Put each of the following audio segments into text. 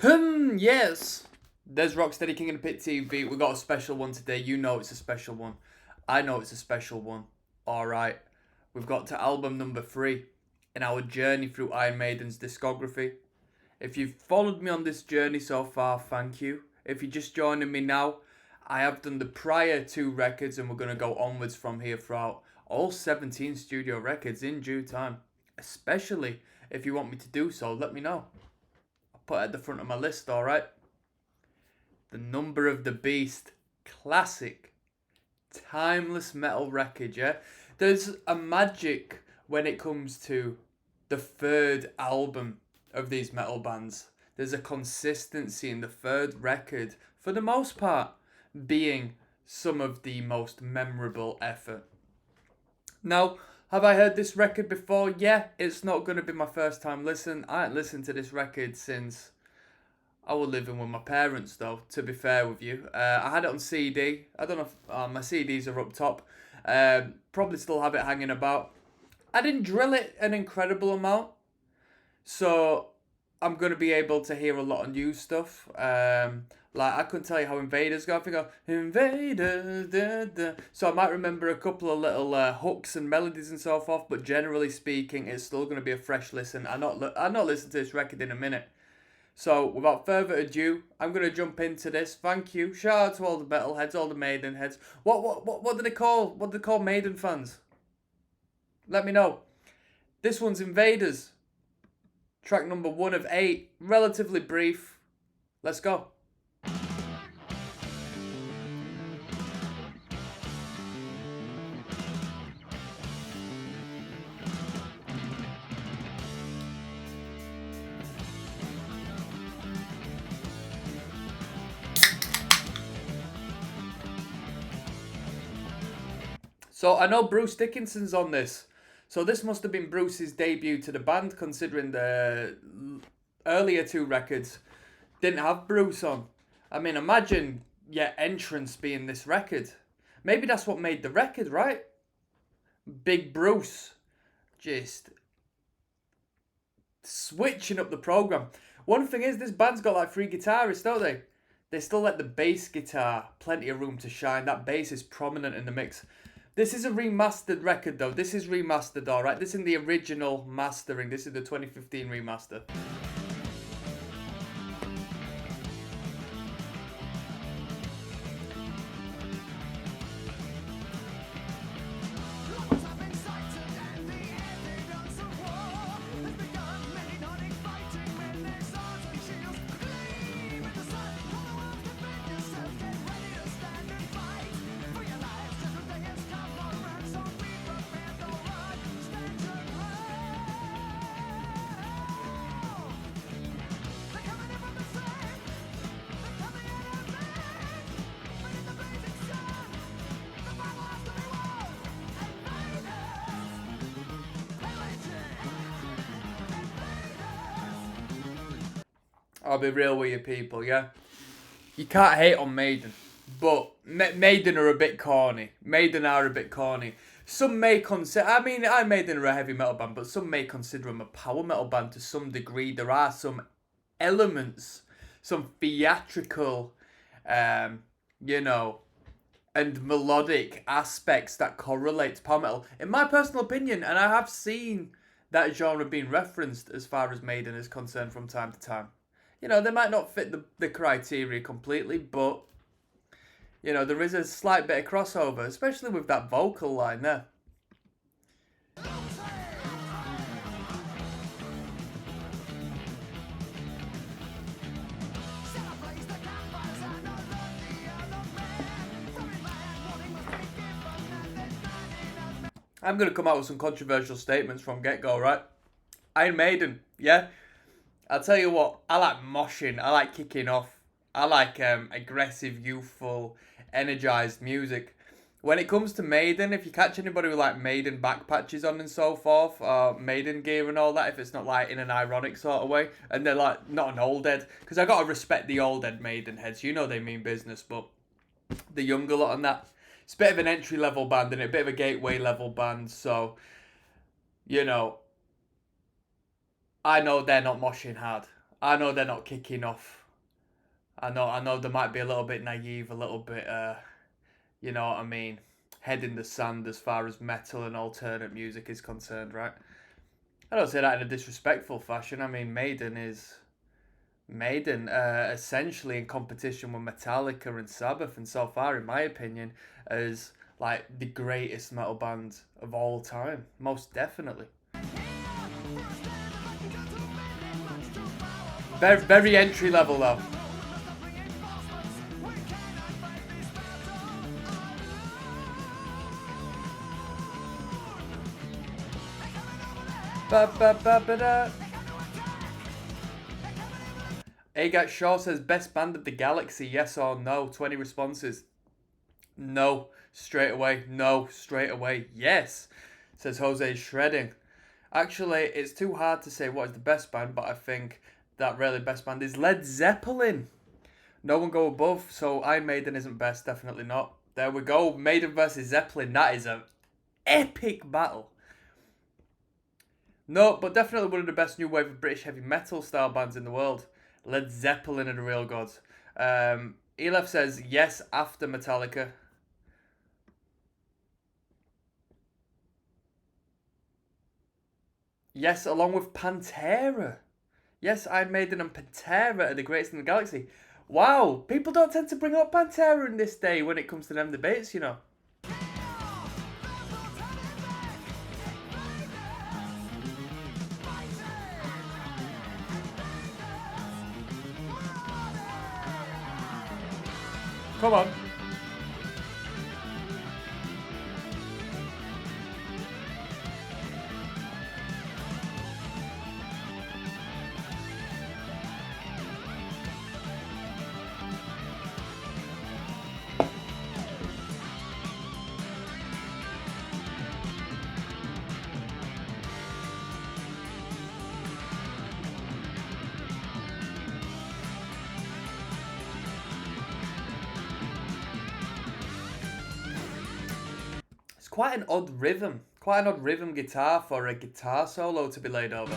Yes. There's Rocksteady King of the Pit TV. We got a special one today. You know it's a special one. I know it's a special one. Alright. We've got to album number 3 in our journey through Iron Maiden's discography. If you've followed me on this journey so far, thank you. If you're just joining me now, I have done the prior 2 records and we're going to go onwards from here throughout all 17 studio records in due time. Especially if you want me to do so, let me know. I'll put it at the front of my list, alright? The Number of the Beast. Classic. Timeless metal record, yeah? There's a magic when it comes to the third album of these metal bands. There's a consistency in the third record, for the most part, being some of the most memorable effort. Now, have I heard this record before? Yeah, it's not going to be my first time listen. I ain't listened to this record since I was living with my parents, though, to be fair with you. I had it on CD. I don't know if my CDs are up top. Probably still have it hanging about. I didn't drill it an incredible amount. So I'm going to be able to hear a lot of new stuff. Like, I couldn't tell you how Invaders go. I think Invaders, da, da. So I might remember a couple of little hooks and melodies and so forth. But generally speaking, it's still going to be a fresh listen. I'm not listening to this record in a minute. So, without further ado, I'm going to jump into this. Thank you. Shout out to all the metalheads, all the Maiden heads. What do they call Maiden fans? Let me know. This one's Invaders. Track number 1 of 8. Relatively brief. Let's go. So I know Bruce Dickinson's on this. So this must have been Bruce's debut to the band, considering the earlier 2 records didn't have Bruce on. I mean, imagine your entrance being this record. Maybe that's what made the record, right? Big Bruce. Just switching up the program. One thing is, this band's got like 3 guitarists, don't they? They still let the bass guitar plenty of room to shine. That bass is prominent in the mix. This is a remastered record, though. This is remastered, alright? This is the original mastering. This is the 2015 remaster. I'll be real with you people, yeah? You can't hate on Maiden, but Maiden are a bit corny. Some may consider, Maiden are a heavy metal band, but some may consider them a power metal band to some degree. There are some elements, some theatrical, and melodic aspects that correlate to power metal. In my personal opinion, and I have seen that genre being referenced as far as Maiden is concerned from time to time. They might not fit the criteria completely, but, there is a slight bit of crossover, especially with that vocal line there. I'm going to come out with some controversial statements from get-go, right? Iron Maiden, yeah? I'll tell you what, I like moshing, I like kicking off, I like aggressive, youthful, energized music. When it comes to Maiden, if you catch anybody with like Maiden back patches on and so forth, Maiden gear and all that, if it's not like in an ironic sort of way, and they're like not an old head, because I gotta respect the old head Maiden heads, they mean business, but the younger lot and that, it's a bit of an entry level band and a bit of a gateway level band, so, I know they're not moshing hard. I know they're not kicking off. I know they might be a little bit naive, a little bit, you know what I mean, head in the sand as far as metal and alternate music is concerned, right? I don't say that in a disrespectful fashion. I mean, Maiden, essentially in competition with Metallica and Sabbath, and so far, in my opinion, as like the greatest metal band of all time, most definitely. Very, very entry level though. Ba ba ba ba da. Agat Shaw says best band of the galaxy, yes or no? 20 responses. No, straight away. No, straight away. Yes, says Jose Shredding. Actually, it's too hard to say what is the best band, but I think that really best band is Led Zeppelin. No one go above, so Iron Maiden isn't best, definitely not. There we go, Maiden versus Zeppelin. That is an epic battle. No, but definitely one of the best new wave of British heavy metal style bands in the world. Led Zeppelin are the real gods. Elef says yes after Metallica. Yes, along with Pantera. Yes, Iron Maiden and Pantera are the greatest in the galaxy. Wow, people don't tend to bring up Pantera in this day when it comes to them debates, you know. Come on. Quite an odd rhythm. Quite an odd rhythm guitar for a guitar solo to be laid over.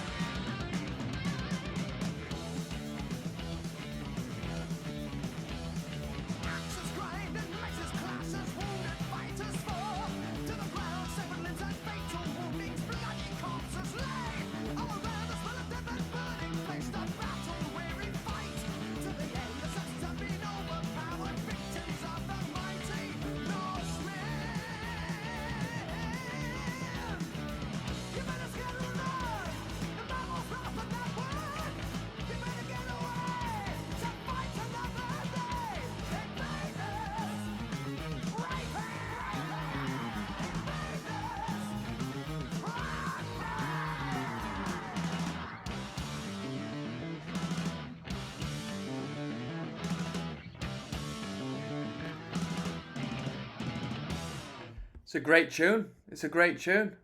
It's a great tune. It's a great tune.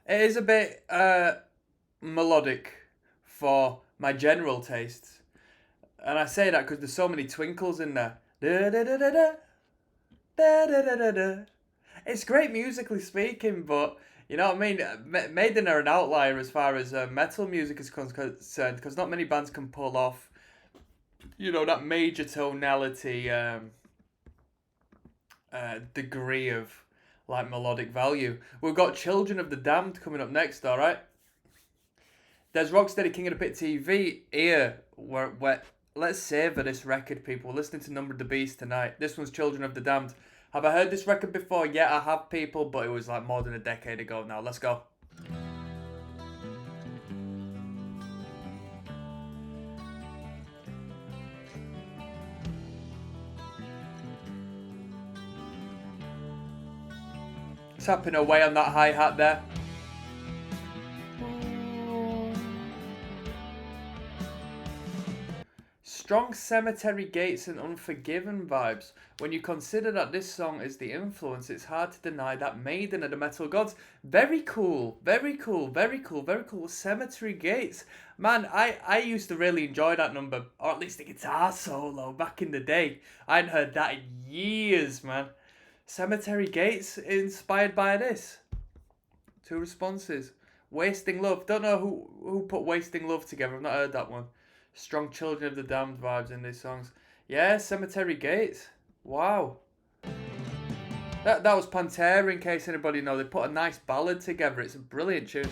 It is a bit melodic for my general tastes. And I say that because there's so many twinkles in there. Da, da, da, da, da. Da, da, da, da, da. It's great musically speaking, but you know what I mean? Maiden are an outlier as far as metal music is concerned, because not many bands can pull off, you know, that major tonality degree of like melodic value. We've got Children of the Damned coming up next, alright? There's Rocksteady King of the Pit TV here. Let's savor this record, people. We're listening to Number of the Beast tonight. This one's Children of the Damned. Have I heard this record before? Yeah, I have, people, but it was like more than a decade ago now. Let's go. Tapping away on that hi-hat there. Strong Cemetery Gates and Unforgiven vibes. When you consider that this song is the influence, it's hard to deny that Maiden are the metal gods. Very cool, very cool, very cool, very cool. Cemetery Gates. Man, I used to really enjoy that number, or at least the guitar solo back in the day. I hadn't heard that in years, man. Cemetery Gates inspired by this. 2 responses. Wasting Love. Don't know who put Wasting Love together. I've not heard that one. Strong Children of the Damned vibes in these songs. Yeah, Cemetery Gates. Wow. That was Pantera, in case anybody knows. They put a nice ballad together. It's a brilliant tune.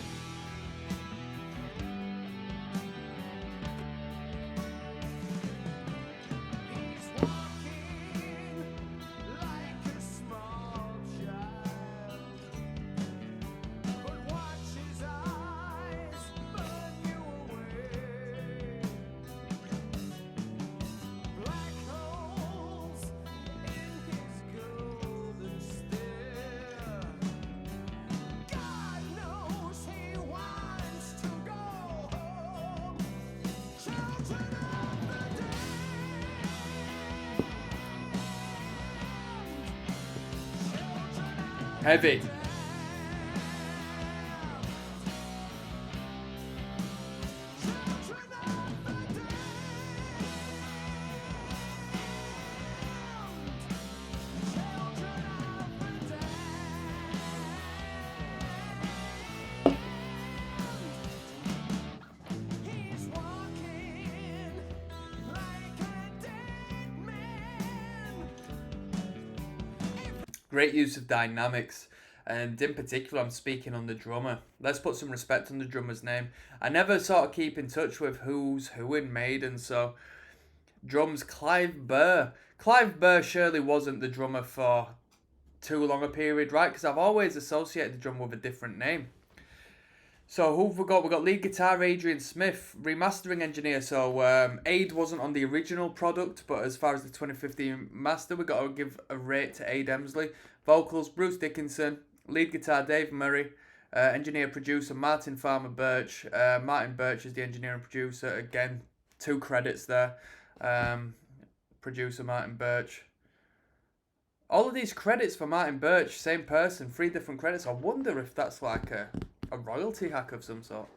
Heavy. Great use of dynamics, and in particular I'm speaking on the drummer. Let's put some respect on the drummer's name. I never sort of keep in touch with who's who in Maiden, so drums, Clive Burr. Clive Burr surely wasn't the drummer for too long a period, right? Because I've always associated the drummer with a different name. So who've we got? We've got lead guitar Adrian Smith, remastering engineer. So Aid wasn't on the original product, but as far as the 2015 master, we got to give a rate to Aid Emsley. Vocals Bruce Dickinson, lead guitar Dave Murray, engineer producer Martin Farmer Birch. Martin Birch is the engineer and producer. Again, 2 credits there. Producer Martin Birch. All of these credits for Martin Birch, same person, 3 different credits. I wonder if that's like a royalty hack of some sort.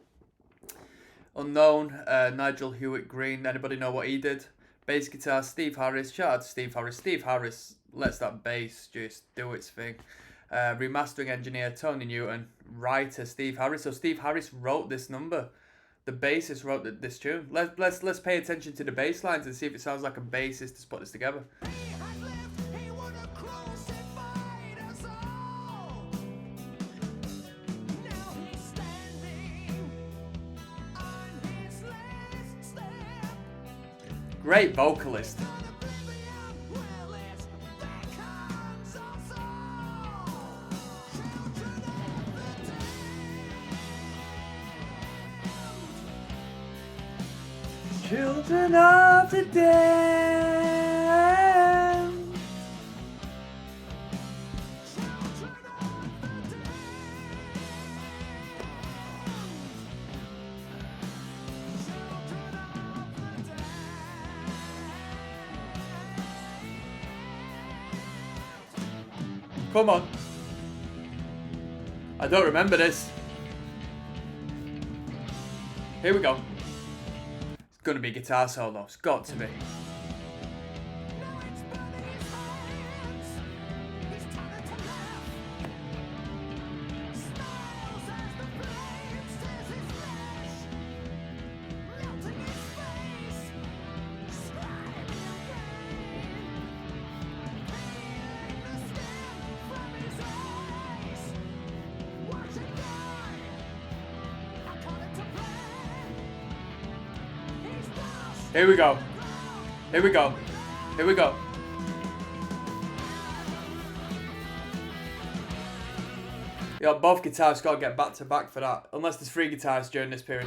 Unknown, Nigel Hewitt Green. Anybody know what he did? Bass guitar, Steve Harris. Shout out to Steve Harris. Steve Harris lets that bass just do its thing. Remastering engineer, Tony Newton. Writer, Steve Harris. So Steve Harris wrote this number. The bassist wrote this tune. Let's pay attention to the bass lines and see if it sounds like a bassist has put this together. Great vocalist. Children of the Damned. Come on. I don't remember this. Here we go. It's gonna be guitar solo. It's got to be. Here we go. Here we go. Here we go. Yo, both guitarists got to get back to back for that. Unless there's 3 guitarists during this period.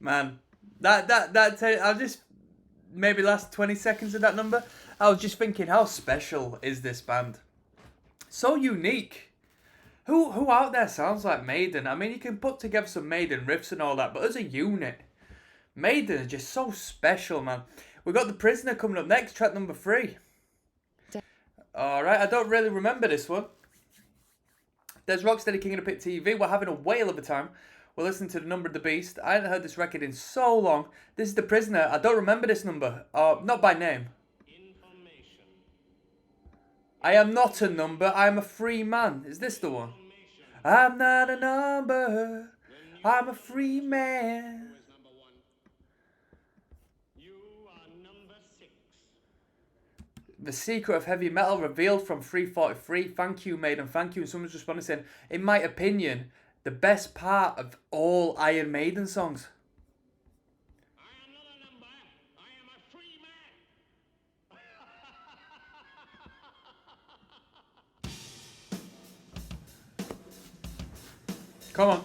Man, I'll just maybe last 20 seconds of that number. I was just thinking, how special is this band? So unique. Who out there sounds like Maiden? I mean, you can put together some Maiden riffs and all that, but as a unit, Maiden are just so special, man. We got The Prisoner coming up next, track number 3. Alright, I don't really remember this one. There's Rocksteady King of the Pit TV. We're having a whale of a time. We're listening to The Number of the Beast. I hadn't heard this record in so long. This is The Prisoner. I don't remember this number. Not by name. I am not a number. I am a free man. Is this the one? I'm not a number. I'm a free man. The secret of heavy metal revealed from 343. Thank you, Maiden. Thank you. And someone's responding saying, in my opinion, the best part of all Iron Maiden songs. I am not a number. I am a free man. Come on.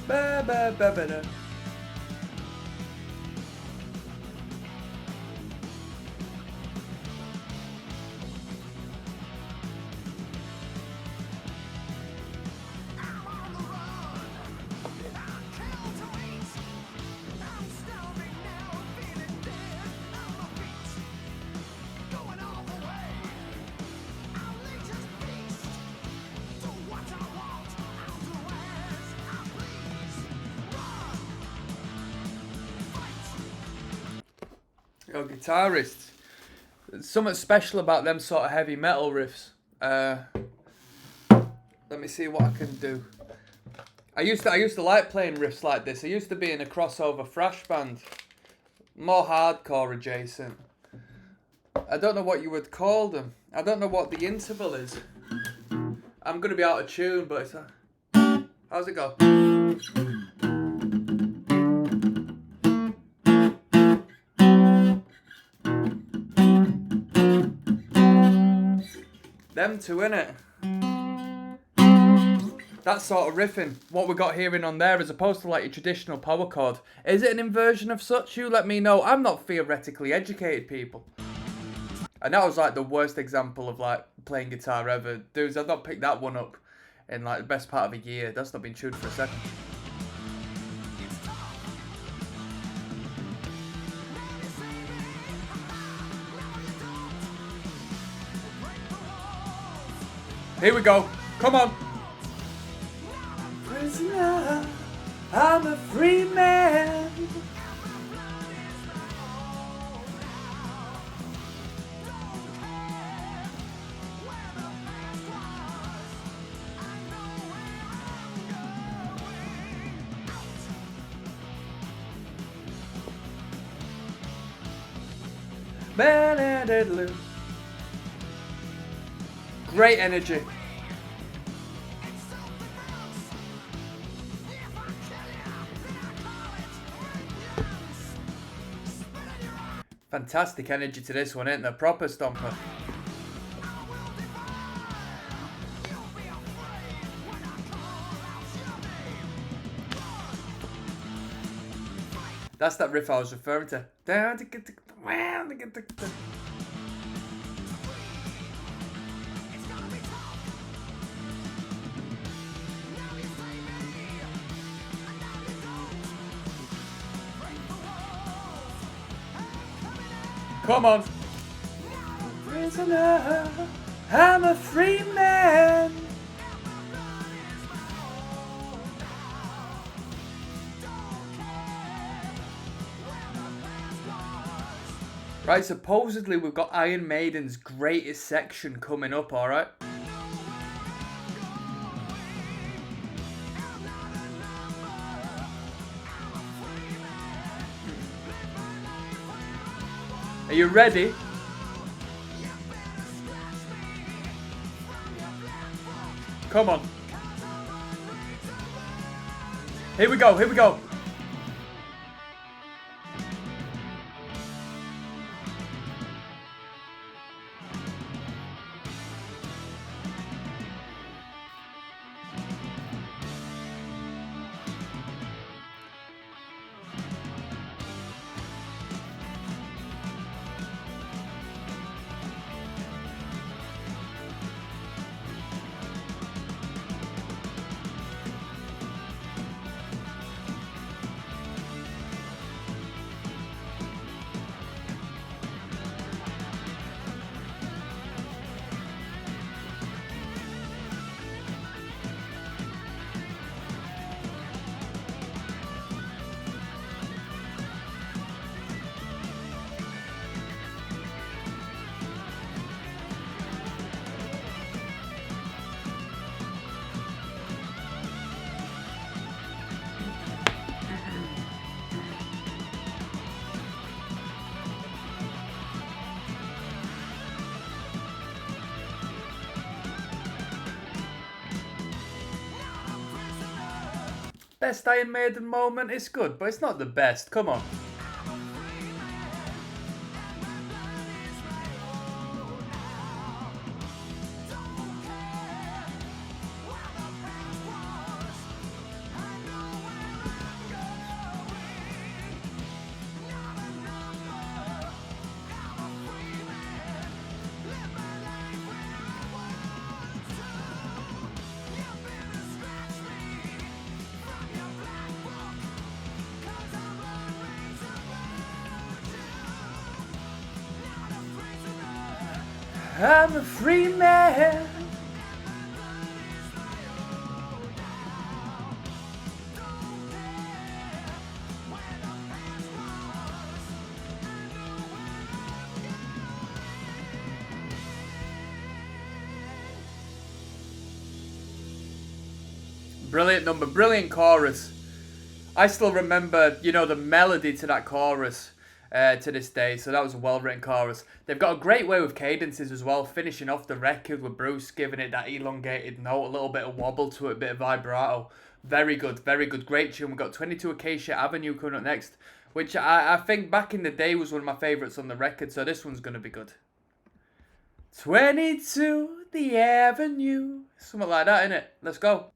Ba ba ba ba da. Yo, guitarists. There's something special about them sort of heavy metal riffs. Let me see what I can do. I used to like playing riffs like this. I used to be in a crossover thrash band, more hardcore adjacent. I don't know what you would call them. I don't know what the interval is. I'm gonna be out of tune, but it's how's it go? Them two, innit? That sort of riffing, what we got hearing on there, as opposed to like your traditional power chord. Is it an inversion of such? You let me know. I'm not theoretically educated, people. And that was like the worst example of like playing guitar ever. Dudes, I've not picked that one up in like the best part of a year. That's not been tuned for a second. Here we go. Come on. Prisoner, I'm a free man. Great energy. Fantastic energy to this one, ain't there? Proper stomper. That's that riff I was referring to. Come on. Prisoner, I'm a free man. Right, supposedly we've got Iron Maiden's greatest section coming up, alright? Are you ready? Come on. Here we go, here we go. Best Iron Maiden moment? It's good, but it's not the best. Come on. I'm a free man. Brilliant number, brilliant chorus. I still remember, you know, the melody to that chorus to this day, so that was a well-written chorus. They've got a great way with cadences as well, finishing off the record with Bruce giving it that elongated note, a little bit of wobble to it, a bit of vibrato. Very good, great tune. We've got 22 Acacia Avenue coming up next, which I think back in the day was one of my favourites on the record, so this one's going to be good. 22 the Avenue, something like that, innit? Let's go.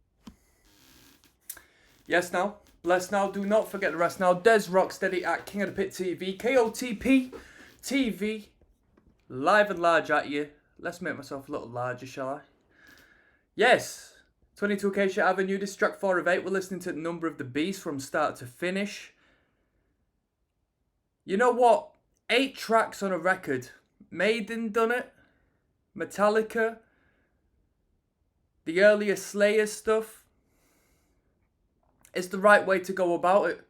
Yes, now. Let's now, do not forget the rest now. Des Rocksteady at King of the Pit TV, KOTP TV, live and large at you. Let's make myself a little larger, shall I? Yes, 22 Acacia Avenue, this is track 4 of 8. We're listening to the Number of the Beast from start to finish. You know what? 8 tracks on a record. Maiden done it. Metallica. The earlier Slayer stuff. It's the right way to go about it.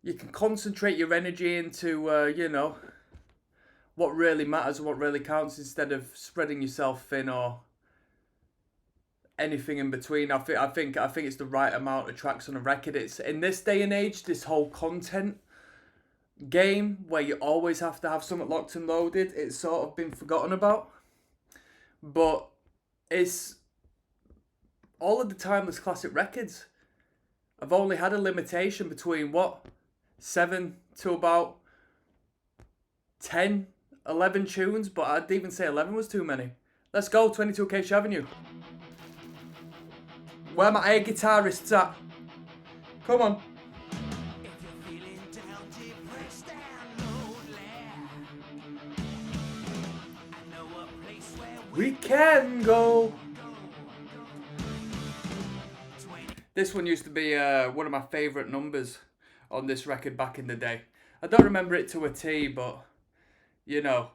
You can concentrate your energy into, you know, what really matters and what really counts instead of spreading yourself thin or anything in between. I think it's the right amount of tracks on a record. It's in this day and age, this whole content game where you always have to have something locked and loaded. It's sort of been forgotten about, but it's all of the timeless classic records. I've only had a limitation between, 7 to about 10, 11 tunes, but I'd even say 11 was too many. Let's go, 22 Acacia Avenue. Where my air guitarists at? Come on. We can go. This one used to be one of my favourite numbers on this record back in the day. I don't remember it to a T, but, you know,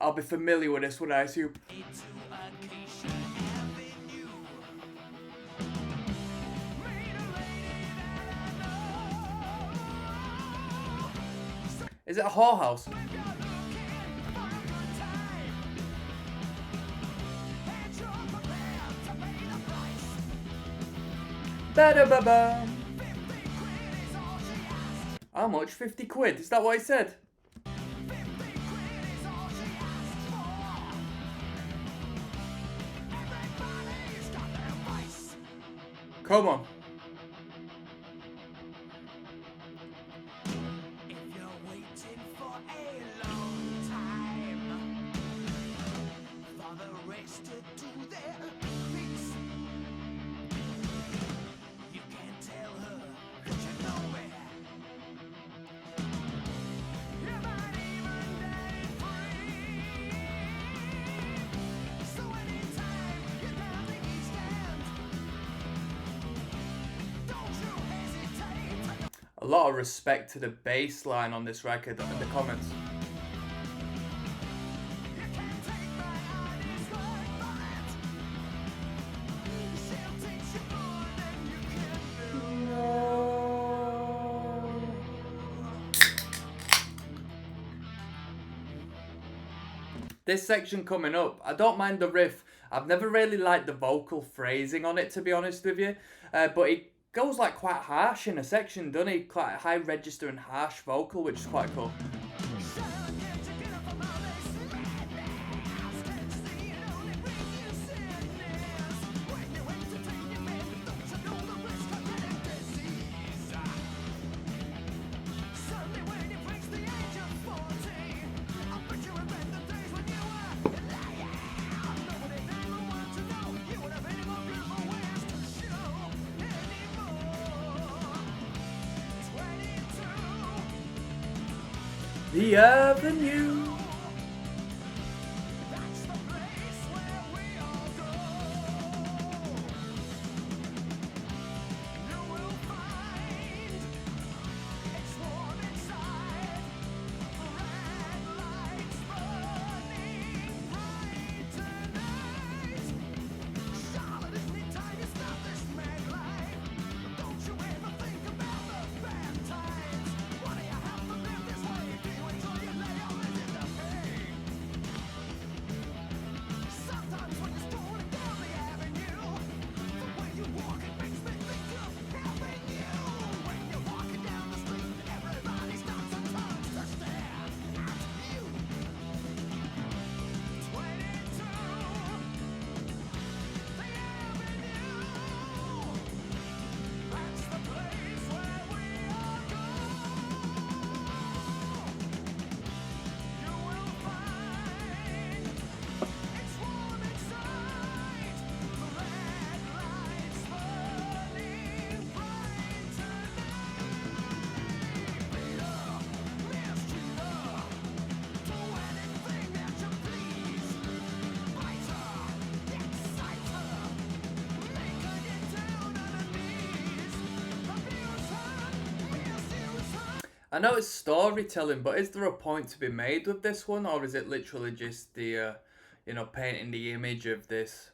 I'll be familiar with this one, I assume. Is it a whorehouse? Ba-da-ba-ba. How much? 50 quid? Is that what he said? Come on. A lot of respect to the bass line on this record in the comments. This section coming up, I don't mind the riff. I've never really liked the vocal phrasing on it, to be honest with you. But it goes like quite harsh in a section, doesn't it? Quite high register and harsh vocal, which is quite cool. The Avenue. That's the place where we all go. You will find it's warm inside. Red lights burning bright tonight. Charlotte, isn't it time you stop this mad life? Don't you ever think about the bad times? Why do you have to live this way? Sometimes when you're strolling down the avenue, the way you walk it makes me think of having you. When you're walking down the street, everybody stops and turns to stare at you. 22, the avenue. That's the place where we all go. You will find it's warm inside. The red lights burning bright tonight. Peter, Miss Cheetah, do anything that you please. Bite her, excite her, make her get down on her knees. Abuse her, misuse her. I know it's storytelling, but is there a point to be made with this one, or is it literally just the, painting the image of this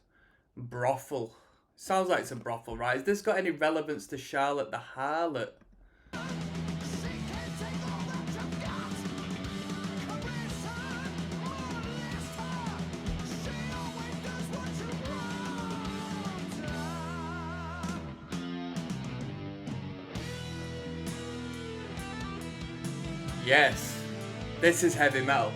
brothel? Sounds like it's a brothel, right? Has this got any relevance to Charlotte the Harlot? She can take all that you've got. Caress her, molest her. She always does what you want. Yes, this is heavy metal.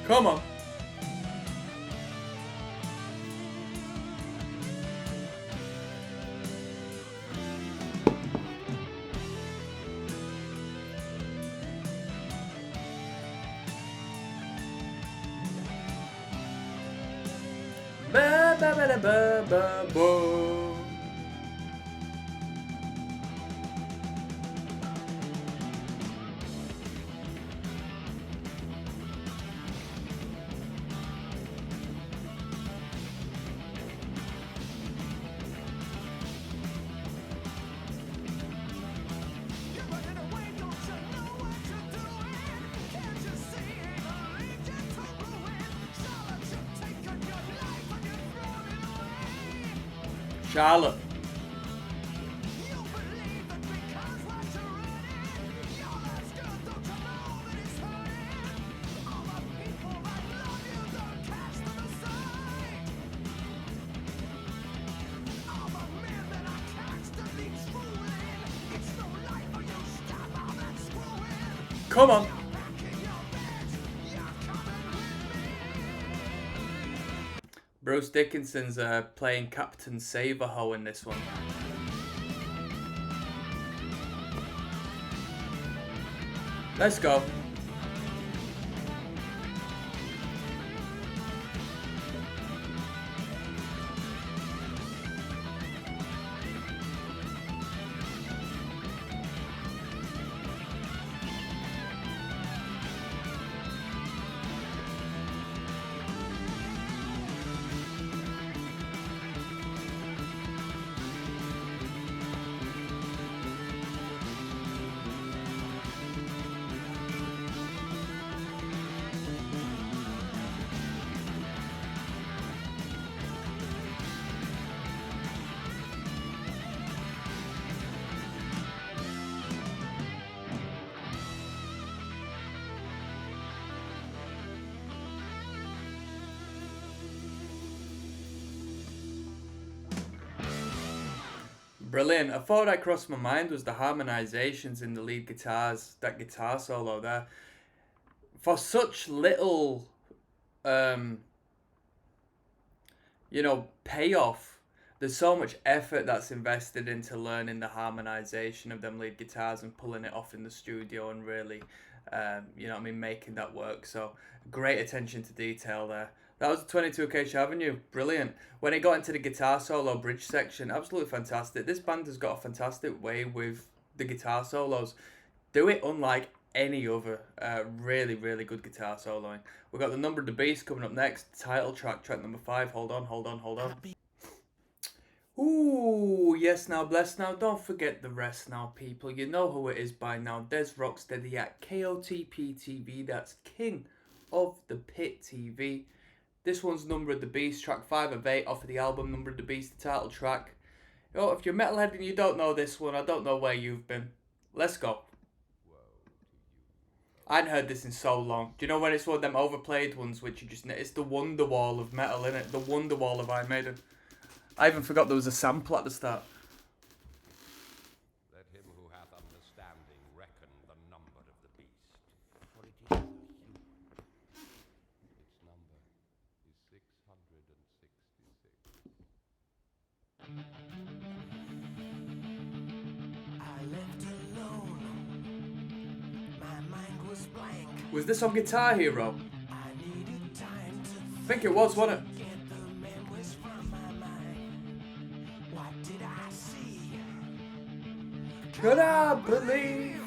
Come on. Ba ba ba da ba ba bo. You're running away, don't Charlotte. Come on. Bruce Dickinson's playing Captain Saverho in this one. Let's go. Brilliant. A thought that crossed my mind was the harmonizations in the lead guitars, that guitar solo there. For such little, payoff, there's so much effort that's invested into learning the harmonization of them lead guitars and pulling it off in the studio and really, making that work. So great attention to detail there. That was 22K Avenue. Brilliant. When it got into the guitar solo bridge section, absolutely fantastic. This band has got a fantastic way with the guitar solos. Do it unlike any other. Really, really good guitar soloing. We've got the Number of the Beast coming up next. Title track number 5. Hold on. Ooh, yes now, bless now. Don't forget the rest now, people. You know who it is by now. Des Rocksteady at KOTP TV. That's King of the Pit TV. This one's Number of the Beast, track 5 of 8 off of the album Number of the Beast, the title track. If you're metalhead and you don't know this one, I don't know where you've been. Let's go. I hadn't heard this in so long. Do you know when it's one of them overplayed ones which you just... It's the Wonderwall of metal, innit? The Wonderwall of Iron Maiden. I even forgot there was a sample at the start. Let him who hath understanding reckon the number of the beast. For it is its number is 666. I left alone. My mind was blank. Was this on Guitar Hero? I needed time to I think it was, wasn't it? get the memories from my mind. What did I see? Could I believe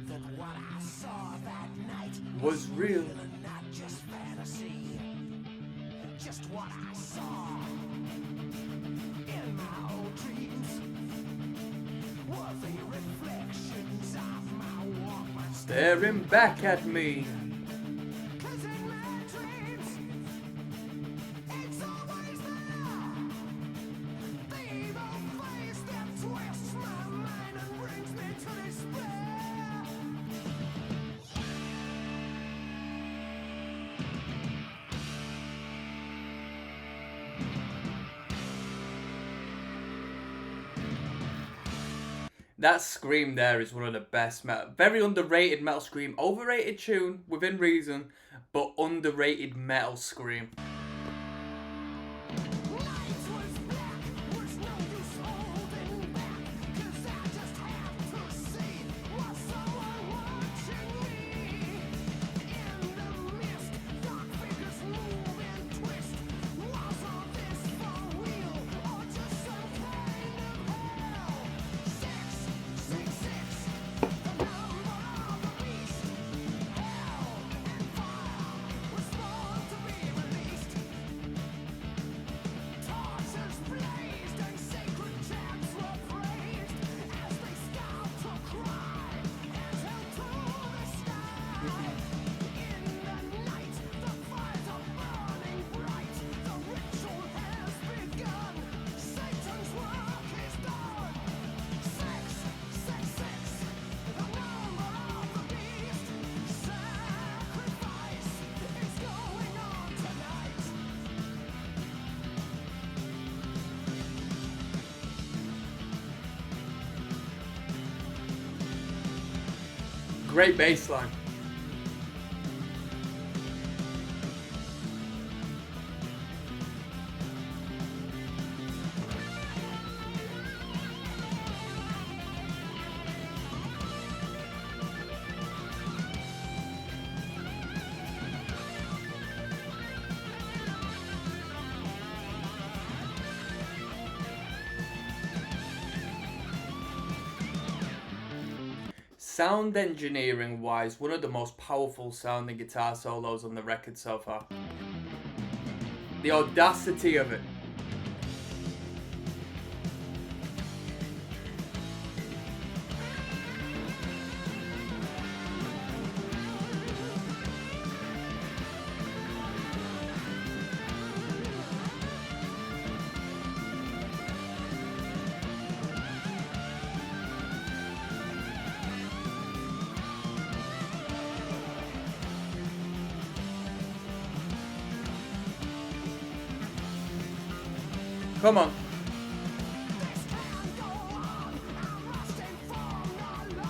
That what I saw that night was real? and not just fantasy. Just what I saw in my old dreams were the reflections of my Walkman. Staring back at me. 'Cause in my dreams, it's always there. The evil face that twists my mind and brings me to despair. That scream there is one of the best metal. Very underrated metal scream. Overrated tune, within reason, but underrated metal scream. Night was black, was no use holding back. 'Cause I just have to see what's someone watching me. In the mist, dark figures move and twist. Was all this for real or just some kind of hell? 666, the number of the beast. Hell and fire was born to be released. Great bass line. Sound engineering wise, one of the most powerful sounding guitar solos on the record so far. The audacity of it. Come on. This can't go on. I'm lost and forlorn.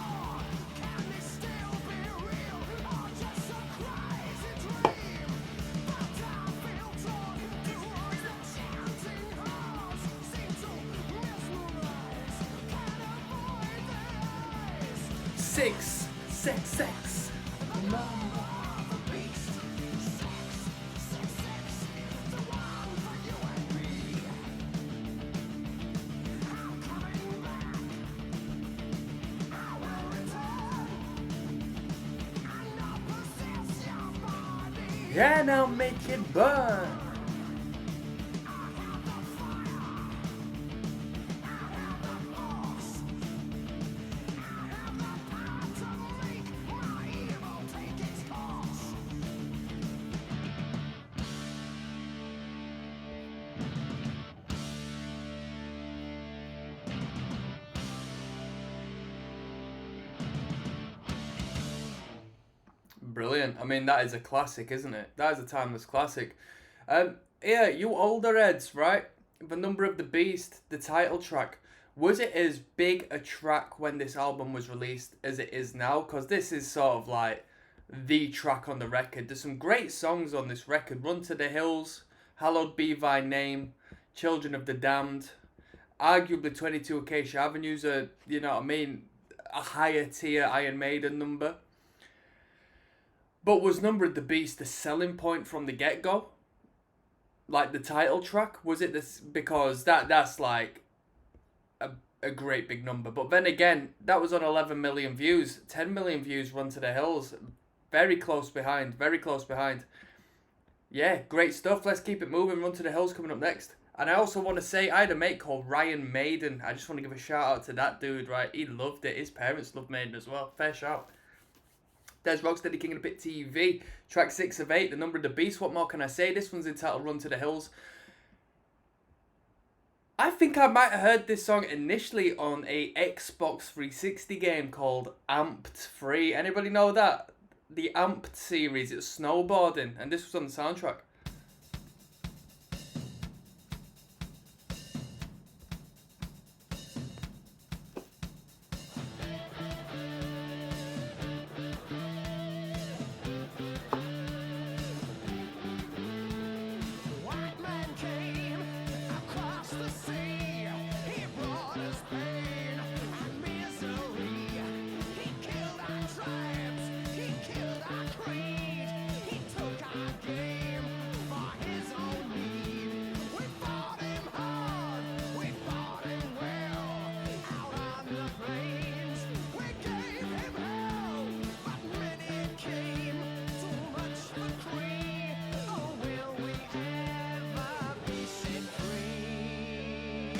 Can this still be real or just a crazy dream? But I feel torn towards the chanting hearts. Seem to mesmerize. Can't avoid this. Six. The number of the beast. Six. The one for you and me. I'm coming back. I will return. And I'll possess your body. Yeah, now make it burn. I have the fire. I have the force. I have the power to make my evil take its course. Brilliant. I mean, that is a classic, isn't it? That is a timeless classic. Yeah, you older heads, right? The Number of the Beast, the title track. Was it as big a track when this album was released as it is now? Because this is sort of like the track on the record. There's some great songs on this record. Run to the Hills, Hallowed Be Thy Name, Children of the Damned. Arguably 22 Acacia Avenue's a, you know what I mean, a higher tier Iron Maiden number. But was Number of the Beast the selling point from the get-go? Like the title track? Was it this? Because that's like a great big number. But then again, that was on 11 million views. 10 million views, Run to the Hills. Very close behind. Very close behind. Yeah, great stuff. Let's keep it moving. Run to the Hills coming up next. And I also want to say, I had a mate called Ryan Maiden. I just want to give a shout out to that dude, right? He loved it. His parents loved Maiden as well. Fair shout. There's Rocksteady King of the Pit TV, track 6 of 8, The Number of the Beast. What more can I say? This one's entitled Run to the Hills. I think I might have heard this song initially on a Xbox 360 game called Amped 3. Anybody know that? The Amped series, it's snowboarding, and this was on the soundtrack. White man came across the sea. He brought us pain and misery. He killed our tribes. He killed our creed. He took our game for his own need. We fought him hard. We fought him well. Out on the plains, we gave him hell. But many came. Too much for free. Oh, will we ever be set free?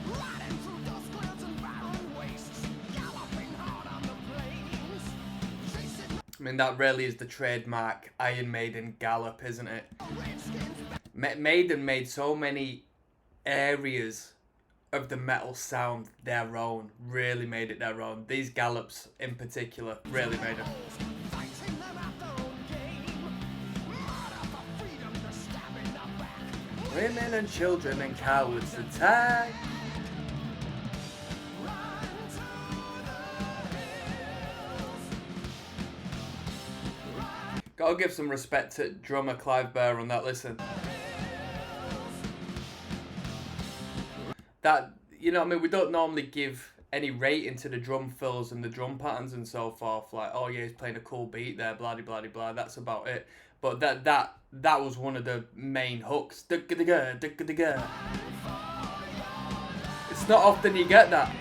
Riding through those clouds and barren wastes, galloping hard on the plains, chasing I mean, that really is the trademark Iron Maiden gallop, isn't it? redskins. Maiden made so many areas of the metal sound their own. Really made it their own. These gallops in particular really made it. Fighting them at their own game. Murder for freedom, they're stabbing the back. Women and children and cowards attack. Run to the Gotta give some respect to drummer Clive Bear on that. Listen. That, you know what I mean? We don't normally give any rating to the drum fills and the drum patterns and so forth. Like, oh yeah, he's playing a cool beat there, blah blah blah blah. That's about it. But that was one of the main hooks. It's not often you get that.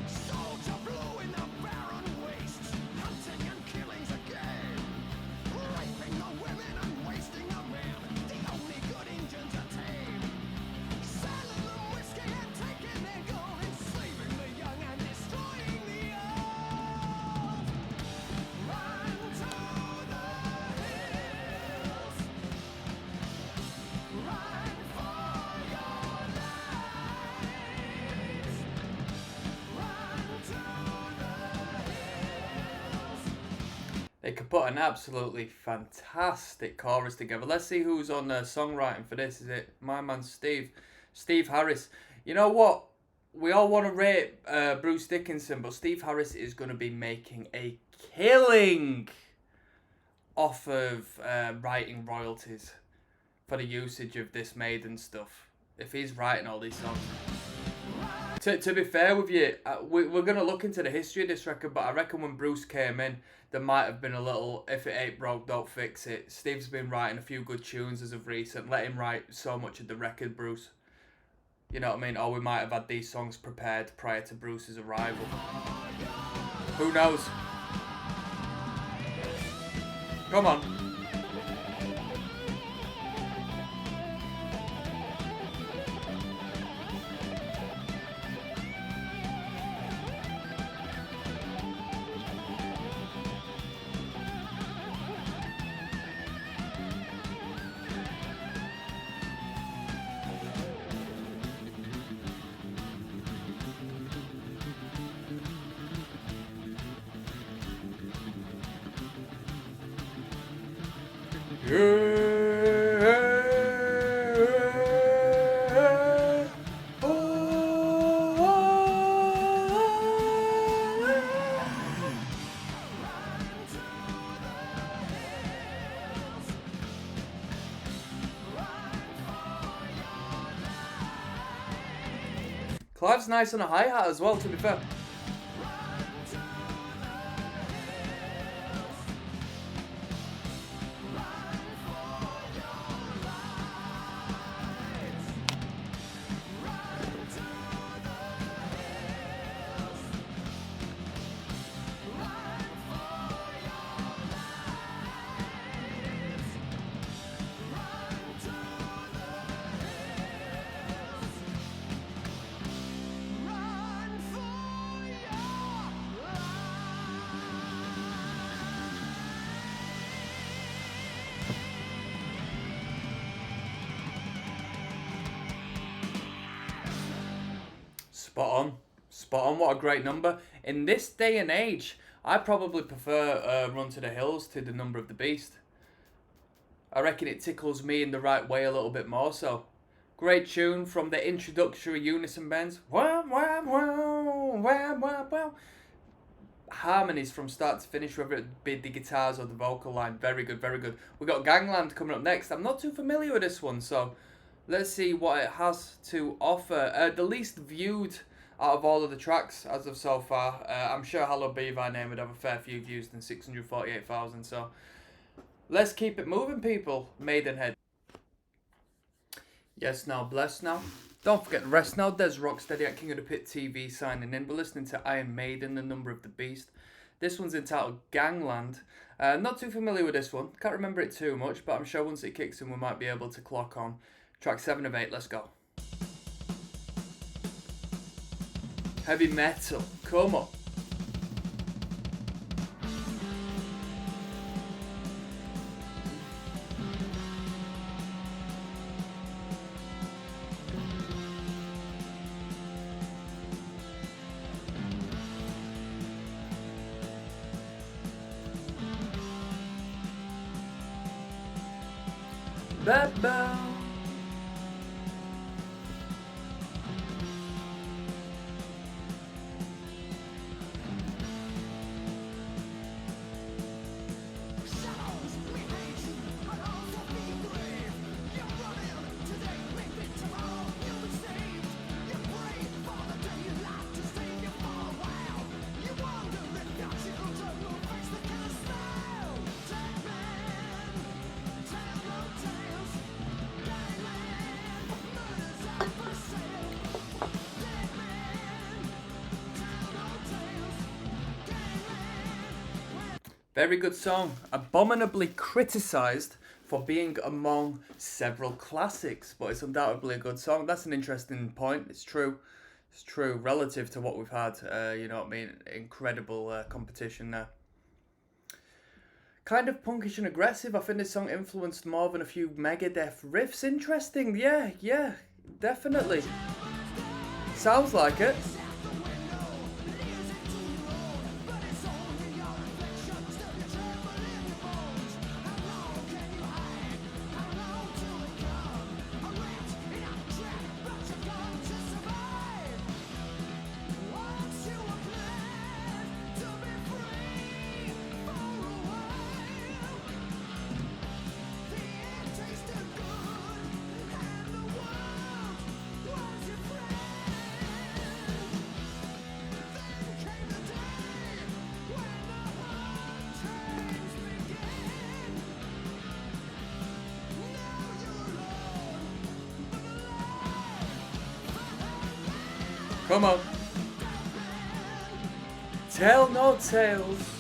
Soldier blue in the barren wastes, hunting and killing's a game. Raping the women and wasting the men, the only good Injuns are tame. Selling them whiskey and taking their gold, enslaving the young and destroying the old. Run to the hills. Run for your lives. Run to the hills. They could put an absolutely fantastic chorus together. Let's see who's on songwriting for this. Is it my man Steve Harris? You know what? We all want to rate Bruce Dickinson, but Steve Harris is going to be making a killing off of writing royalties for the usage of this Maiden stuff. If he's writing all these songs. To be fair with you, we're going to look into the history of this record, but I reckon when Bruce came in, there might have been a little, if it ain't broke, don't fix it. Steve's been writing a few good tunes as of recent. Let him write so much of the record, Bruce. You know what I mean? Or we might have had these songs prepared prior to Bruce's arrival. Who knows? Come on. Yeah. Clive's nice on a hi-hat as well, to be fair. Run for your Spot on, what a great number. In this day and age, I probably prefer Run to the Hills to The Number of the Beast. I reckon it tickles me in the right way a little bit more so. Great tune from the introductory unison bends. Wham, wham, wham, wham, wham, wham. Harmonies from start to finish, whether it be the guitars or the vocal line. Very good, very good. We got Gangland coming up next. I'm not too familiar with this one, so let's see what it has to offer. The least viewed out of all of the tracks as of so far. I'm sure Hello Be Thy Name would have a fair few views than 648,000, so let's keep it moving, people. Maidenhead. Yes, now, bless now. Don't forget the rest now. There's Rocksteady at King of the Pit TV signing in. We're listening to Iron Maiden, The Number of the Beast. This one's entitled Gangland. Not too familiar with this one. Can't remember it too much, but I'm sure once it kicks in, we might be able to clock on. Track 7 of 8, let's go. Heavy metal, come on. Ba-ba. Very good song. Abominably criticised for being among several classics, but it's undoubtedly a good song. That's an interesting point. It's true. It's true relative to what we've had. You know what I mean? Incredible competition there. Kind of punkish and aggressive. I think this song influenced more than a few Megadeth riffs. Interesting. Yeah, definitely. Sounds like it. Come on. Tell no tales.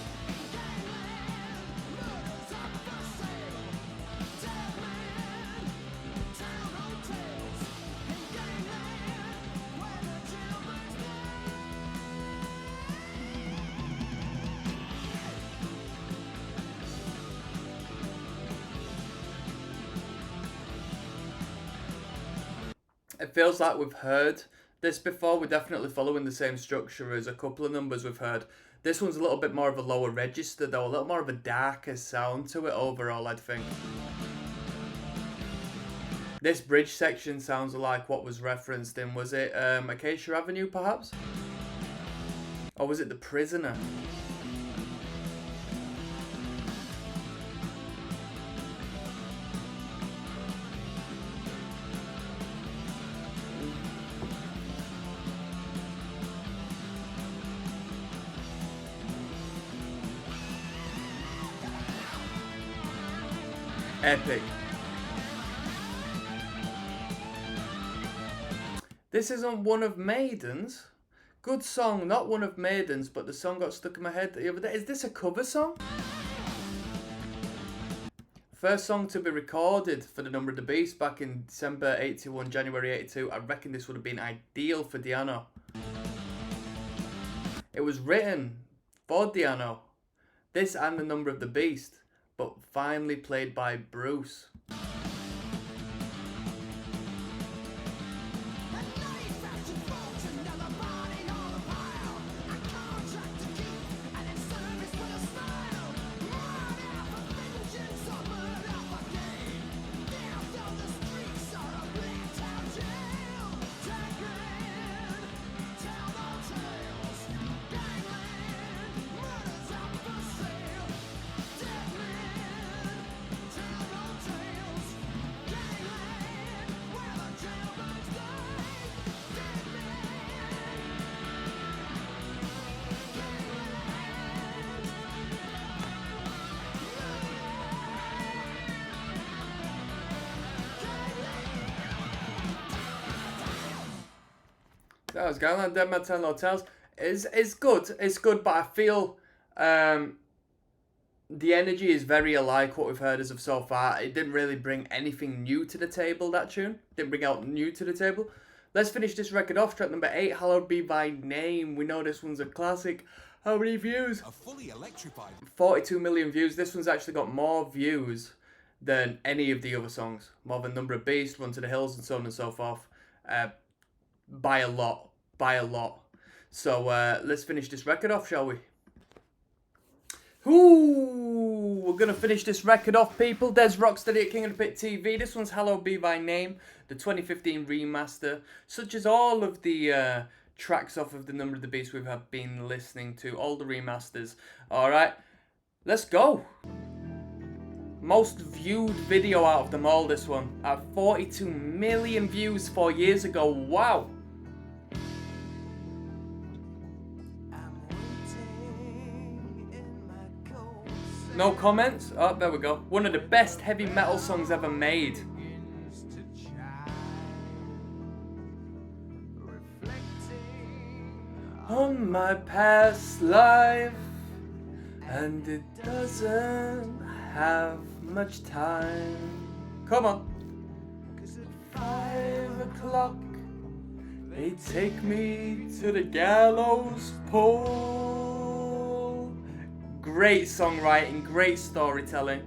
It feels like we've heard this before. We're definitely following the same structure as a couple of numbers we've heard. This one's a little bit more of a lower register though, a little more of a darker sound to it overall, I'd think. This bridge section sounds like what was referenced in, was it Acacia Avenue perhaps? Or was it The Prisoner? Epic. This isn't one of Maiden's. Good song, not one of Maiden's, but the song got stuck in my head the other day. Is this a cover song? First song to be recorded for the Number of the Beast back in December 81, January 82. I reckon this would have been ideal for Di'Anno. It was written for Di'Anno. This and the Number of the Beast, but finally played by Bruce. That was going on. Dead Man Tell No Tales. It's good. It's good, but I feel the energy is very alike what we've heard as of so far. It didn't really bring anything new to the table, that tune. Didn't bring out new to the table. Let's finish this record off. Track number 8, Hallowed Be Thy Name. We know this one's a classic. How many views? A fully electrified 42 million views. This one's actually got more views than any of the other songs. More than Number of Beast, Run to the Hills, and so on and so forth. By a lot. So let's finish this record off, shall we? Ooh, we're going to finish this record off, people. There's ROCKSTEADY at King of the Pit TV. This one's Hallowed Be Thy Name, the 2015 remaster. Such as all of the tracks off of the Number of the Beast we've been listening to. All the remasters. Alright, let's go. Most viewed video out of them all, this one. At 42 million views 4 years ago. Wow. No comments? Oh, there we go. One of the best heavy metal songs ever made. On my past life, and it doesn't have much time. Come on. 5 o'clock, they take me to the gallows pole. Great songwriting, great storytelling.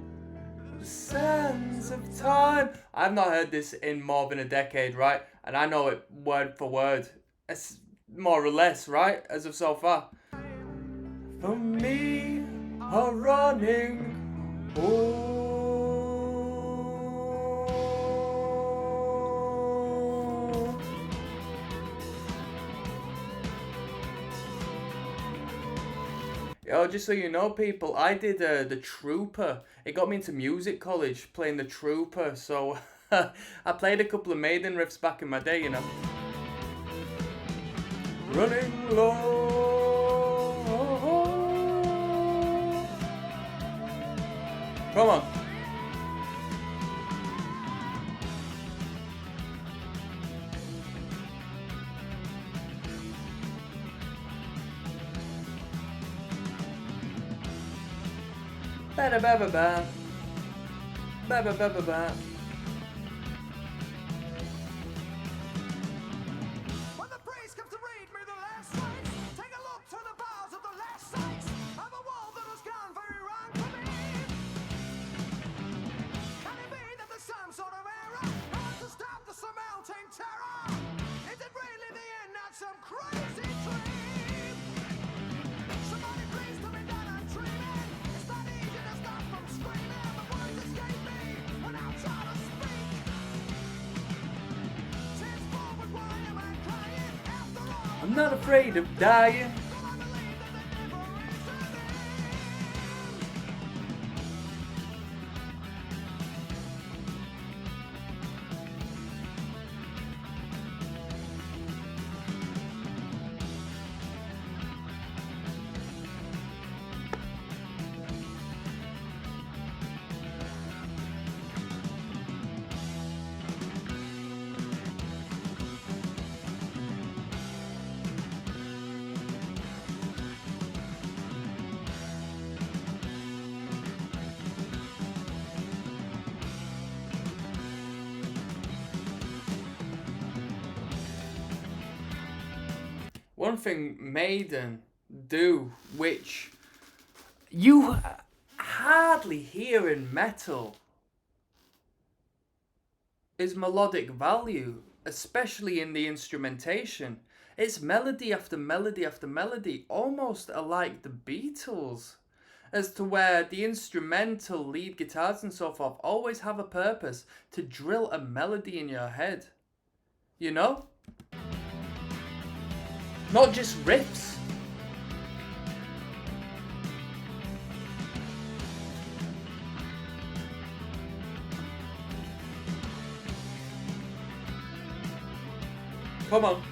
The sands of time. I've not heard this in more than a decade, right? And I know it word for word. It's more or less, right? As of so far. For me, are running. Oh. Yo, just so you know, people, I did the Trooper. It got me into music college, playing the Trooper. So I played a couple of Maiden riffs back in my day, you know. Running low. Come on. Ba ba ba ba. Ba ba ba ba ba. When the priest comes to read me the last rites, take a look to the bars of the last sites of a world that has gone very wrong for me. Can it be that there's some sort of error has to stop the surmounting terror? Is it really the end, not some crazy dream? Somebody please tell me that I'm dreaming. It's not easy to stop from screaming. The words escape me when I'm trying to speak. Tears forward, why am I crying? After all, I'm not afraid of dying. I believe that there never is an end. One thing Maiden do, which you hardly hear in metal, is melodic value, especially in the instrumentation. It's melody after melody after melody, almost like the Beatles, as to where the instrumental lead guitars and so forth always have a purpose to drill a melody in your head. You know? Not just riffs. Come on.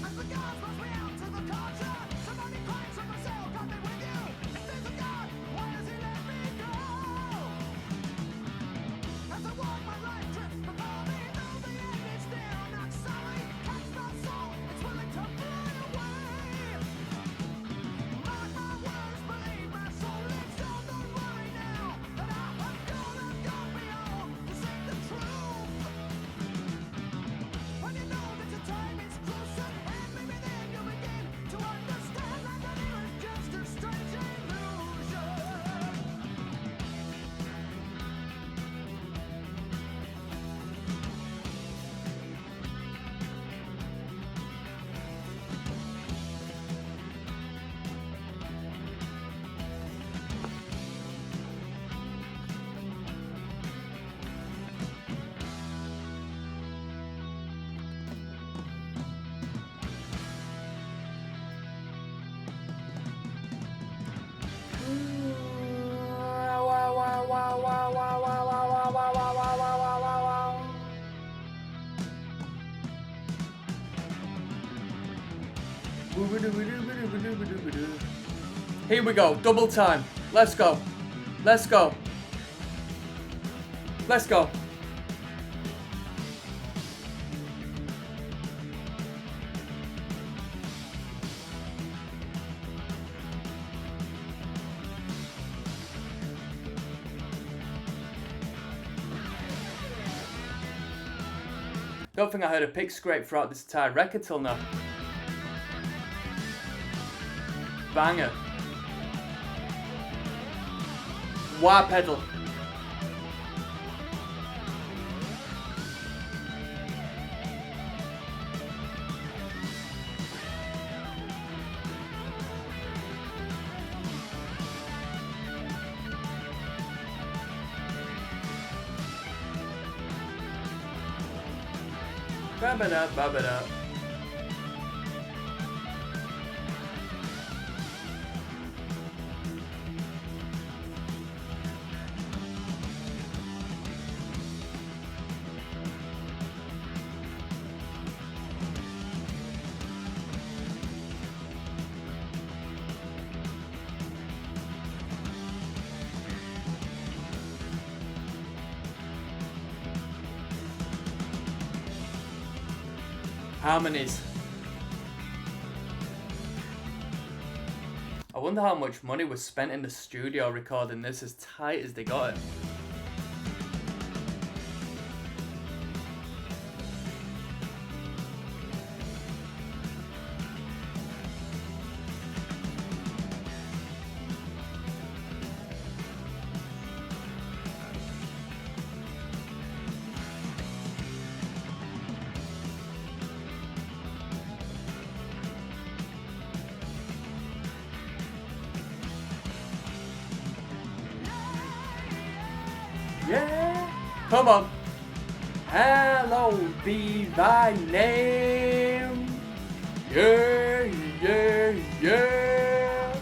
As the gods must be out to the culture, somebody cries for myself, got me with you. If there's a God, why does he let me go? As I walk my life drifts before me, though the end is near, I'm not sorry. Catch my soul, it's willing to fly away. Mark my words, believe my soul lives on, don't worry now. That I have gone beyond to seek the truth. When you know that your time is closer, and maybe then you'll begin to understand that the near is just a strange illusion. Here we go, double time. Let's go. Let's go. Let's go. Don't think I heard a pick scrape throughout this entire record till now. Banger. Wah pedal. Ba-ba-da, ba-ba-da. Harmonies. I wonder how much money was spent in the studio recording this as tight as they got it. Yeah, come on. Hallowed be thy name. Yeah, yeah, yeah.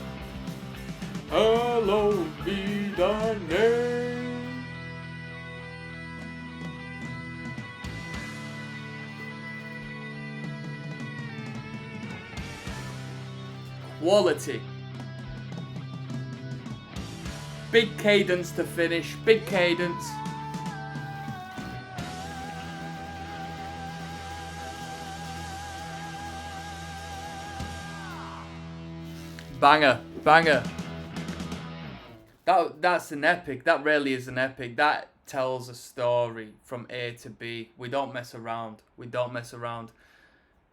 Hallowed be thy name. Quality. Big cadence to finish, big cadence. Banger, banger. That's an epic. That really is an epic. That tells a story from A to B. We don't mess around. We don't mess around.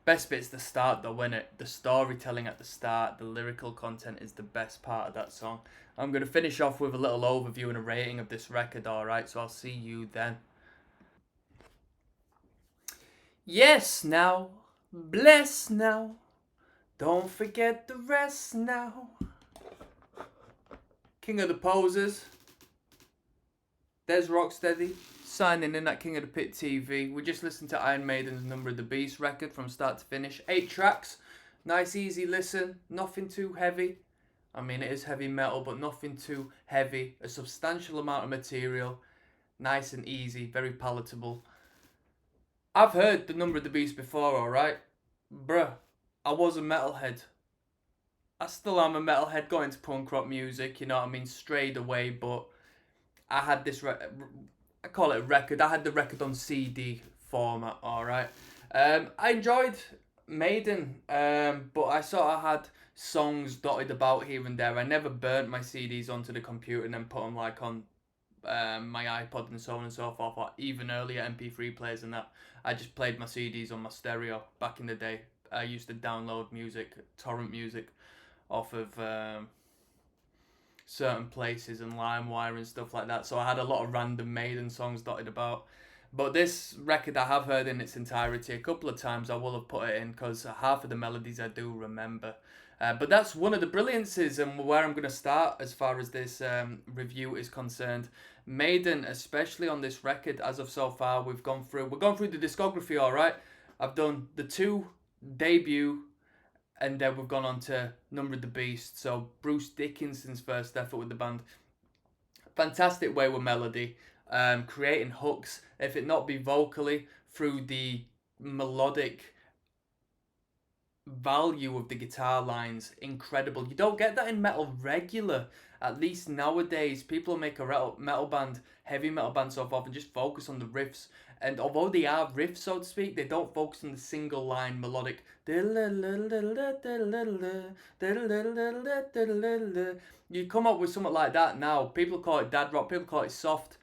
Best bit's the start though, innit? The storytelling at the start, the lyrical content is the best part of that song. I'm going to finish off with a little overview and a rating of this record, alright? So I'll see you then. Yes, now. Bless now. Don't forget the rest now. King of the Posers. There's Rocksteady. Signing in at King of the Pit TV. We just listened to Iron Maiden's Number of the Beast record from start to finish. 8 tracks. Nice easy listen. Nothing too heavy. I mean, it is heavy metal, but nothing too heavy. A substantial amount of material. Nice and easy. Very palatable. I've heard the Number of the Beast before, alright? Bruh, I was a metalhead. I still am a metalhead going to punk rock music, you know what I mean? Strayed away, but I had this... I call it a record. I had the record on CD format, alright? I enjoyed Maiden, but I sort of had songs dotted about here and there. I never burnt my CDs onto the computer and then put them like on my iPod and so on and so forth, or even earlier MP3 players and that. I just played my CDs on my stereo back in the day. I used to download music, torrent music, off of certain places and LimeWire and stuff like that. So I had a lot of random Maiden songs dotted about. But this record I have heard in its entirety a couple of times. I will have put it in because half of the melodies I do remember. But that's one of the brilliances and where I'm going to start as far as this review is concerned. Maiden, especially on this record, as of so far, we're going through the discography, alright? I've done the 2 debut, and then we've gone on to Number of the Beast. So Bruce Dickinson's first effort with the band. Fantastic way with melody, creating hooks, if it not be vocally, through the melodic value of the guitar lines. Incredible. You don't get that in metal regular. At least nowadays, people make a metal band, heavy metal band so forth, and just focus on the riffs. And although they are riffs, so to speak, they don't focus on the single line melodic. You come up with something like that now. People call it dad rock. People call it soft.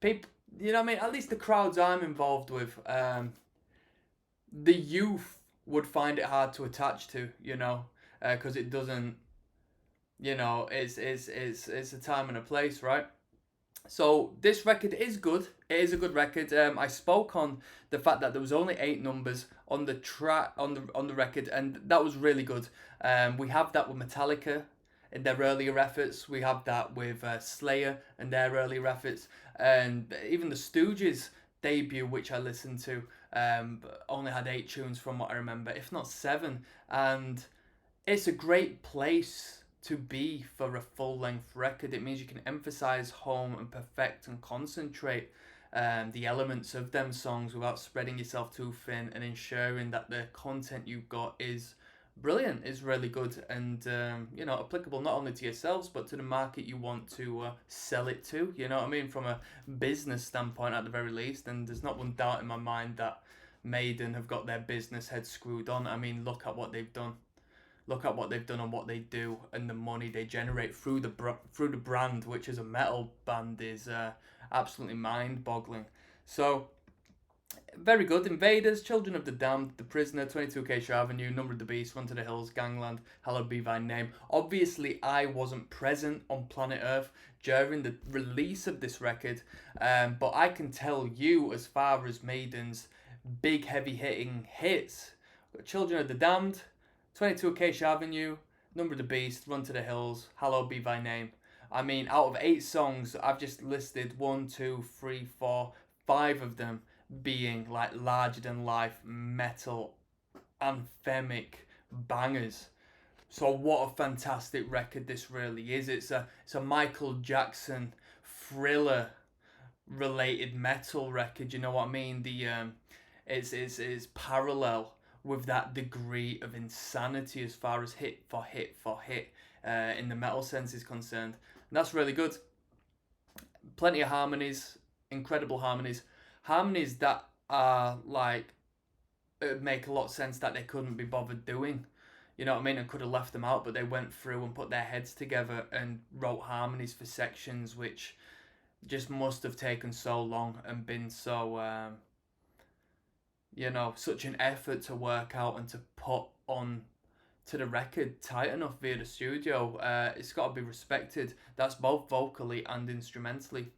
People, you know what I mean? At least the crowds I'm involved with, the youth would find it hard to attach to, you know, because it doesn't, you know, it's a time and a place, right? So this record is good. It is a good record. I spoke on the fact that there was only 8 numbers on the track on the record, and that was really good. We have that with Metallica in their earlier efforts. We have that with Slayer and their earlier efforts, and even the Stooges debut, which I listened to, only had 8 tunes from what I remember, if not 7, and it's a great place to be for a full length record. It means you can emphasize home and perfect and concentrate the elements of them songs without spreading yourself too thin, and ensuring that the content you've got is brilliant, is really good, and you know, applicable not only to yourselves but to the market you want to sell it to. You know what I mean, from a business standpoint at the very least. And there's not one doubt in my mind that Maiden have got their business head screwed on. I mean, look at what they've done. Look at what they've done and what they do, and the money they generate through the brand, which is a metal band, is absolutely mind-boggling. So very good. Invaders, Children of the Damned, The Prisoner, 22 Acacia Avenue, Number of the Beast, Run to the Hills, Gangland, Hallowed Be Thy Name. Obviously, I wasn't present on planet Earth during the release of this record, but I can tell you, as far as Maiden's big heavy hitting hits, Children of the Damned, 22 Acacia Avenue, Number of the Beast, Run to the Hills, Hallowed Be Thy Name. I mean, out of 8 songs, I've just listed 1, 2, 3, 4, 5 of them being like larger than life metal anthemic bangers. So what a fantastic record this really is. It's a Michael Jackson thriller related metal record. You know what I mean? It's parallel with that degree of insanity as far as hit for hit for hit in the metal sense is concerned. And that's really good. Plenty of harmonies, incredible harmonies, harmonies that are like it make a lot of sense that they couldn't be bothered doing. You know what I mean? And could have left them out, but they went through and put their heads together and wrote harmonies for sections which just must have taken so long and been so you know, such an effort to work out and to put on to the record tight enough via the studio. It's got to be respected. That's both vocally and instrumentally.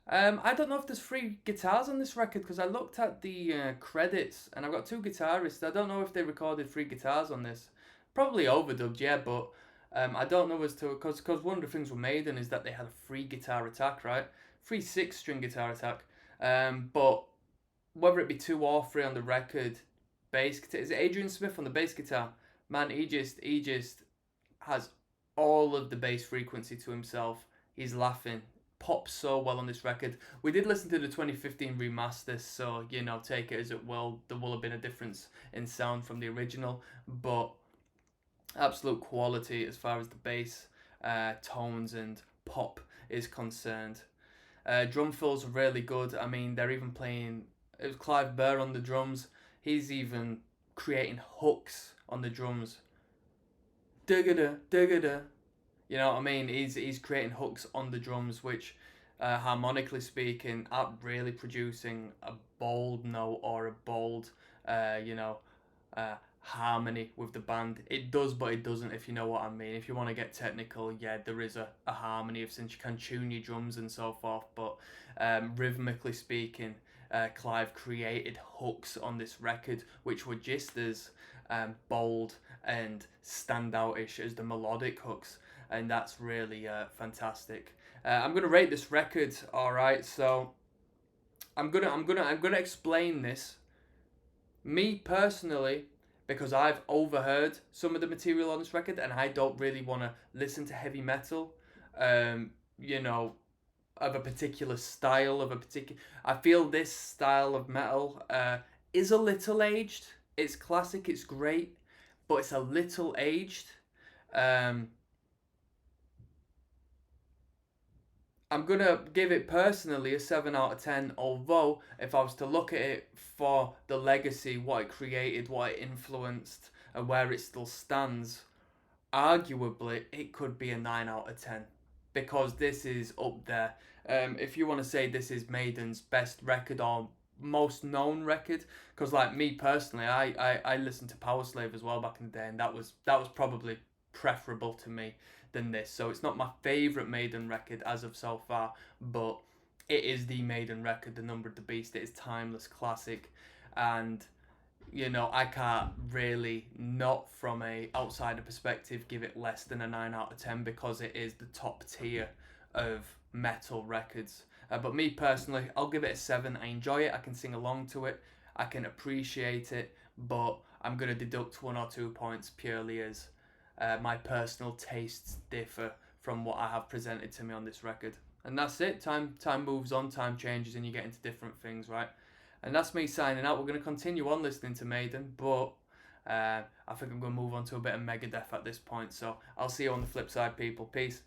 I don't know if there's 3 guitars on this record because I looked at the credits and I've got 2 guitarists. I don't know if they recorded 3 guitars on this. Probably overdubbed, yeah, but I don't know as to because one of the things with Maiden is that they had a 3 guitar attack, right? 3 6 string guitar attack. But whether it be 2 or 3 on the record, bass guitar, is it Adrian Smith on the bass guitar? Man, he just has all of the bass frequency to himself. He's laughing. Pops so well on this record. We did listen to the 2015 remaster, so you know, take it as it will. There will have been a difference in sound from the original, but absolute quality as far as the bass tones and pop is concerned. Drum fills are really good. I mean, they're even playing. It was Clive Burr on the drums. He's even creating hooks on the drums. Digga digga. You know what I mean? He's creating hooks on the drums, which, harmonically speaking, aren't really producing a bold note or a bold, you know, harmony with the band. It does, but it doesn't. If you know what I mean. If you want to get technical, yeah, there is a harmony of since you can tune your drums and so forth. But rhythmically speaking, Clive created hooks on this record, which were just as bold and standoutish as the melodic hooks, and that's really fantastic. I'm gonna rate this record. All right, so I'm gonna explain this. Me personally, because I've overheard some of the material on this record, and I don't really want to listen to heavy metal. You know, of a particular style of a particular. I feel this style of metal is a little aged. It's classic. It's great, but it's a little aged. Um, I'm gonna give it personally a 7 out of 10. Although, if I was to look at it for the legacy, what it created, what it influenced, and where it still stands, arguably it could be a 9 out of 10 because this is up there. If you want to say this is Maiden's best record or most known record, because like me personally, I listened to Power Slave as well back in the day, and that was probably preferable to me than this. So it's not my favorite Maiden record as of so far, but it is the Maiden record, The Number of the Beast. It is timeless classic, and you know, I can't really, not from a outsider perspective, give it less than a 9 out of 10, because it is the top tier of metal records. But me personally, I'll give it a 7. I enjoy it. I can sing along to it. I can appreciate it. But I'm going to deduct 1 or 2 points purely as my personal tastes differ from what I have presented to me on this record. And that's it. Time moves on, time changes, and you get into different things, right? And that's me signing out. We're going to continue on listening to Maiden, but I think I'm going to move on to a bit of Megadeth at this point. So I'll see you on the flip side, people. Peace.